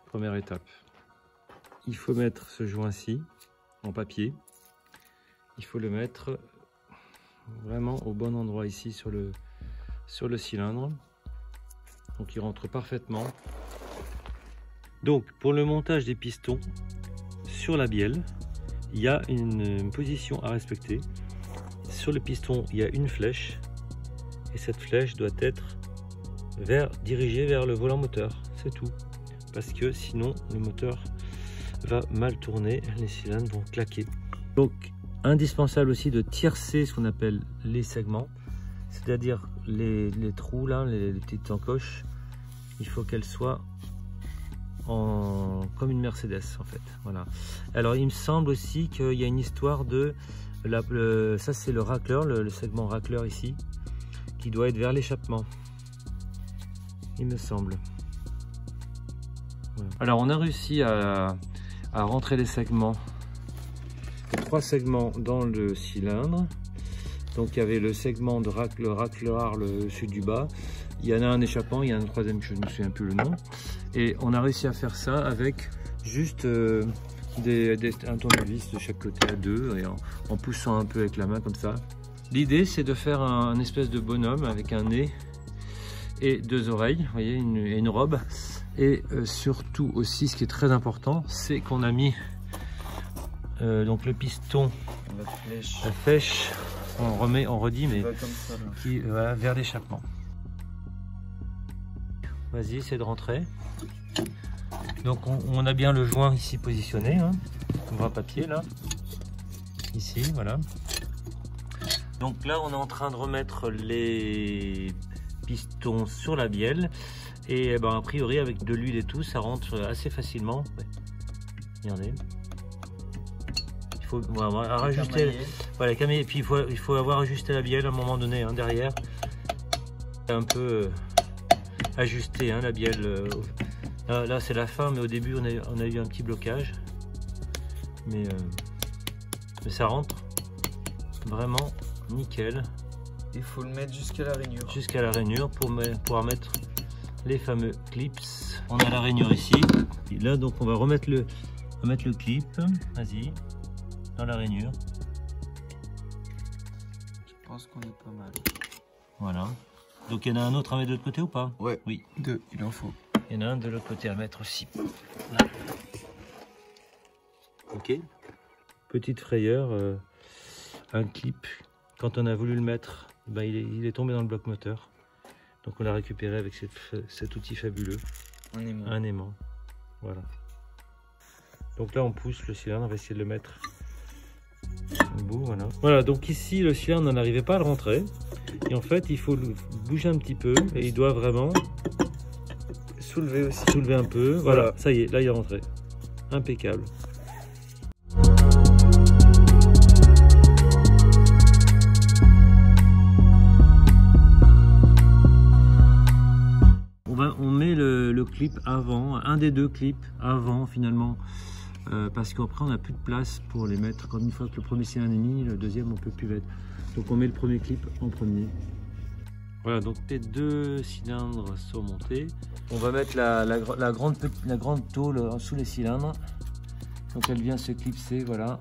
Première étape, il faut mettre ce joint-ci en papier. Il faut le mettre vraiment au bon endroit ici sur le cylindre. Donc il rentre parfaitement. Donc pour le montage des pistons sur la bielle, il y a une position à respecter. Sur le piston, il y a une flèche et cette flèche doit être dirigée vers le volant moteur, c'est tout. Parce que sinon le moteur va mal tourner, les cylindres vont claquer. Donc indispensable aussi de tiercer ce qu'on appelle les segments, c'est-à-dire les trous là, les petites encoches, il faut qu'elles soient comme une Mercedes en fait. Voilà. Alors il me semble aussi qu'il y a une histoire de ça c'est le racleur, le segment racleur ici, qui doit être vers l'échappement, il me semble. Voilà. Alors on a réussi à rentrer les segments, les 3 segments dans le cylindre. Donc il y avait le segment de le racleur, le dessus du bas, il y en a un échappant, il y a un troisième, je ne me souviens plus le nom, et on a réussi à faire ça avec juste un tournevis de chaque côté à 2 et en poussant un peu avec la main comme ça. L'idée c'est de faire un espèce de bonhomme avec un nez et 2 oreilles, vous voyez, une robe. Et surtout aussi, ce qui est très important, c'est qu'on a mis donc le piston, la flèche, on redit, mais ça, qui va vers l'échappement. Vas-y, essaie de rentrer. Donc on a bien le joint ici positionné, hein, le joint papier là, ici, voilà. Donc là, on est en train de remettre les pistons sur la bielle. Et ben, a priori avec de l'huile et tout, ça rentre assez facilement. Ouais. Regardez. Il faut rajuster. Voilà, et puis il faut avoir ajusté la bielle à un moment donné, hein, derrière. Un peu ajusté, hein, la bielle. Là c'est la fin, mais au début on a eu un petit blocage. Mais ça rentre vraiment nickel. Il faut le mettre jusqu'à la rainure. Jusqu'à la rainure pour pouvoir mettre les fameux clips. On a la rainure ici. Et là donc on va remettre le clip. Vas-y, dans la rainure. Je pense qu'on est pas mal. Voilà. Donc il y en a un autre à mettre de l'autre côté ou pas? Ouais. Oui. 2, il en faut. Il y en a un de l'autre côté à mettre aussi. Là. Ok. Petite frayeur, un clip. Quand on a voulu le mettre, ben, il est tombé dans le bloc moteur. Donc on l'a récupéré avec cet outil fabuleux. Un aimant. Voilà. Donc là on pousse le cylindre, on va essayer de le mettre au bout. Voilà. Voilà, donc ici le cylindre, on n'arrivait pas à le rentrer. Et en fait il faut le bouger un petit peu et il doit vraiment soulever aussi. Soulever un peu. Voilà, ça y est, là il est rentré. Impeccable. On met le clip avant, un des 2 clips avant finalement, parce qu'après on n'a plus de place pour les mettre. Comme une fois que le premier cylindre est mis, le deuxième on peut plus mettre. Donc on met le premier clip en premier. Voilà, donc les 2 cylindres sont montés. On va mettre la grande tôle sous les cylindres. Donc elle vient se clipser, voilà.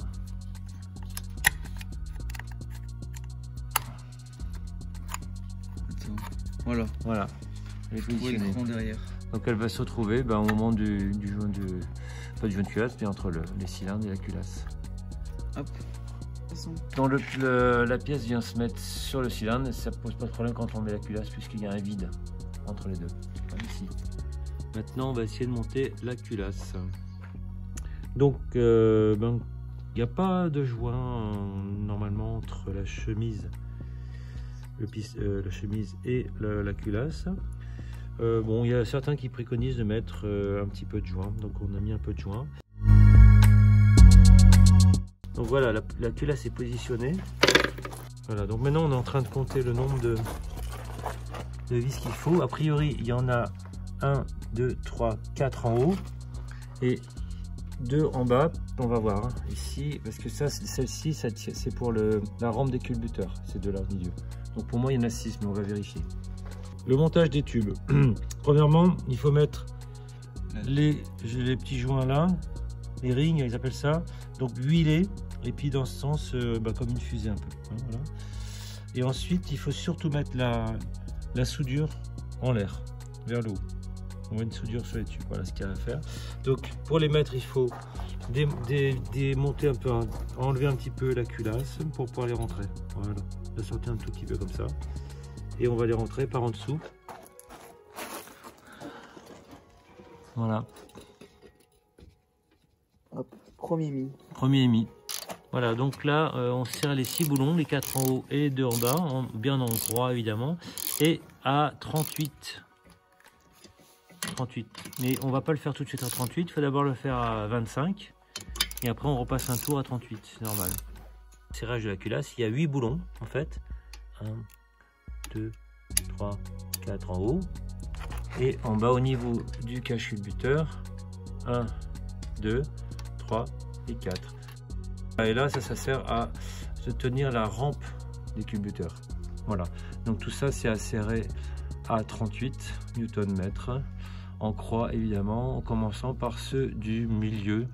Voilà. Voilà. Elle est positionnée. Derrière. Donc elle va se retrouver au moment du joint pas du joint de culasse, mais entre les cylindres et la culasse. Hop. Donc la pièce vient se mettre sur le cylindre, ça pose pas de problème quand on met la culasse puisqu'il y a un vide entre les 2. Comme ici. Maintenant on va essayer de monter la culasse. Donc il n'y a pas de joint normalement entre la chemise, la chemise et la culasse. Bon, il y a certains qui préconisent de mettre un petit peu de joint, donc on a mis un peu de joint. Donc voilà, la culasse est positionnée. Voilà, donc maintenant on est en train de compter le nombre de vis qu'il faut. A priori, il y en a 1, 2, 3, 4 en haut et 2 en bas. On va voir hein, ici, parce que celle-ci, c'est pour la rampe des culbuteurs, ces 2 là au milieu. Donc pour moi, il y en a 6, mais on va vérifier. Le montage des tubes. Premièrement, il faut mettre les petits joints là, les rings, ils appellent ça. Donc huiler, et puis dans ce sens, comme une fusée un peu. Hein, voilà. Et ensuite, il faut surtout mettre la soudure en l'air, vers le haut. On voit une soudure sur les tubes, voilà ce qu'il y a à faire. Donc pour les mettre, il faut démonter un peu, enlever un petit peu la culasse pour pouvoir les rentrer. Voilà, la sortir un tout petit peu comme ça. Et on va les rentrer par en dessous. Voilà. Hop, premier mis. Premier émis. Voilà, donc là, on serre les 6 boulons, les 4 en haut et les 2 en bas, bien en croix évidemment, et à 38. 38. Mais on va pas le faire tout de suite à 38, il faut d'abord le faire à 25, et après on repasse un tour à 38, c'est normal. Serrage de la culasse, il y a 8 boulons en fait. 1, 2, 3, 4 en haut, et en bas au niveau du cache-culbuteur, 1, 2, 3 et 4. Et là, ça sert à se tenir la rampe des culbuteurs. Voilà. Donc tout ça, c'est à serrer à 38 Nm en croix, évidemment, en commençant par ceux du milieu.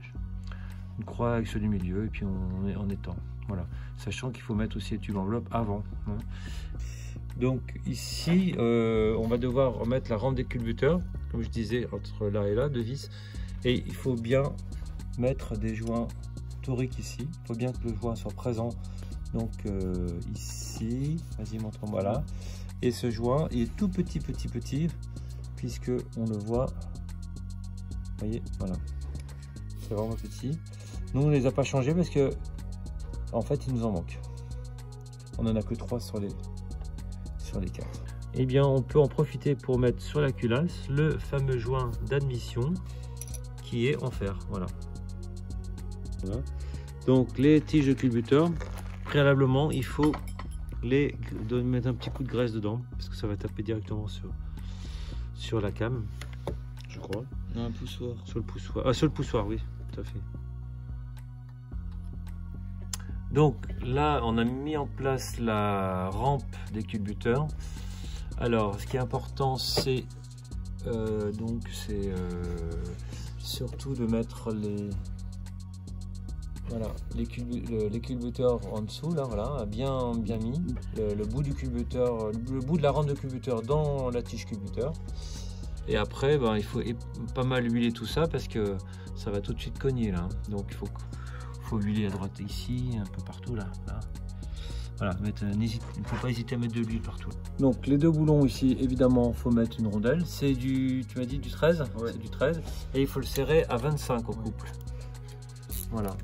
Une croix avec ceux du milieu, et puis on est en étend. Voilà. Sachant qu'il faut mettre aussi les tubes enveloppe avant. Hein. Donc ici, on va devoir remettre la rampe des culbuteurs, comme je disais, entre là et là, 2 vis. Et il faut bien mettre des joints toriques ici. Il faut bien que le joint soit présent. Donc ici, vas-y montre-moi là. Et ce joint il est tout petit, puisque on le voit. Vous voyez, voilà. C'est vraiment petit. Nous, on ne les a pas changés parce que, en fait, il nous en manque. On n'en a que 3 sur les 4. Eh bien, on peut en profiter pour mettre sur la culasse le fameux joint d'admission qui est en fer. Voilà. Voilà. Donc les tiges de culbuteur, préalablement il faut mettre un petit coup de graisse dedans parce que ça va taper directement sur la came, je crois. Non, un poussoir. Sur le poussoir. Ah, sur le poussoir, oui, tout à fait. Donc là on a mis en place la rampe des culbuteurs. Alors ce qui est important c'est surtout de mettre les culbuteurs en dessous, là, voilà, bien mis, le bout du culbuteur, le bout de la rampe de culbuteur dans la tige culbuteur. Et après, il faut pas mal huiler tout ça parce que ça va tout de suite cogner là. Donc il faut huiler à droite ici, un peu partout là. Voilà, il ne faut pas hésiter à mettre de l'huile partout. Donc les 2 boulons ici, évidemment, il faut mettre une rondelle. C'est du, tu m'as dit du 13 ? Ouais. C'est du 13. Et il faut le serrer à 25 au couple. Voilà.